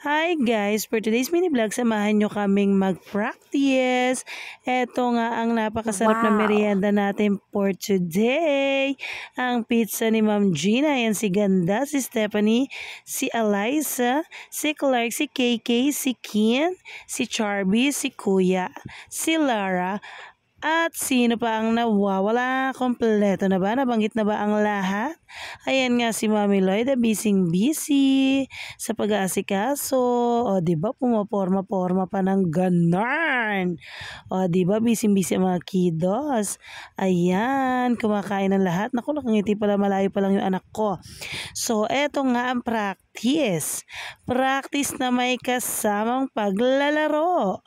Hi guys! For today's mini vlog, samahan nyo kaming mag-practice. Ito nga ang napakasarap na merienda natin for today. Ang pizza ni Ma'am Gina. Yan si Ganda, si Stephanie, si Eliza, si Clark, si KK, si Kian, si Charby, si Kuya, si Lara, at sino pa ang nawawala? Kompleto na ba? Nabanggit na ba ang lahat? Ayan nga si Mami Lloyd, busy sa pag-aasikaso. O, di ba pumaporma-porma pa ng ganon? O, di ba busy ang mga kiddos? Ayan, kumakain ng lahat. Naku, nakangiti pala, malayo pa lang yung anak ko. So, eto nga ang practice. Practice na may kasamang paglalaro.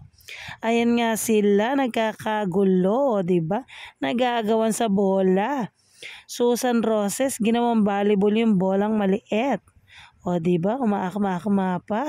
Ayan nga sila, nagkakagulo, 'di ba? Nagagawan sa bola. Susan Roses, ginawang volleyball yung bolang maliit. O, 'di ba? Umaakma pa.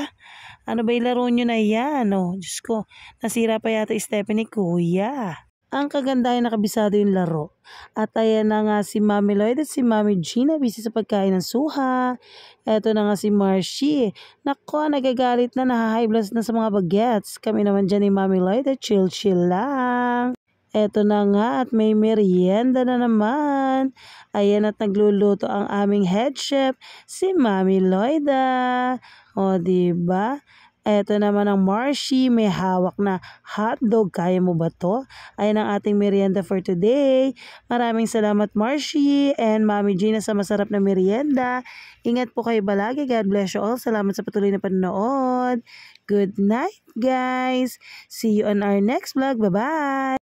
Ano ba 'yung laro nyo na 'yan? O, Diyos ko, nasira pa yata Stephanie, kuya. Ang kagandahan, nakabisado yung laro. At ayan na nga si Mami Lloyd at si Mami Gina, busy sa pagkain ng suha. Eto na nga si Marcy. Nako, nagagalit na, naha-high blood na sa mga bagets. Kami naman dyan ni Mami Lloyd at chill lang. Eto na nga at may merienda na naman. Ayan at nagluluto ang aming head chef, si Mami Lloyda. O, diba? Eto naman ang Marcy, may hawak na hotdog. Kaya mo ba to? Ayan ang ating merienda for today. Maraming salamat Marcy and Mami Gina sa masarap na merienda. Ingat po kayo palagi. God bless you all. Salamat sa patuloy na panonood. Good night guys. See you on our next vlog. Bye-bye.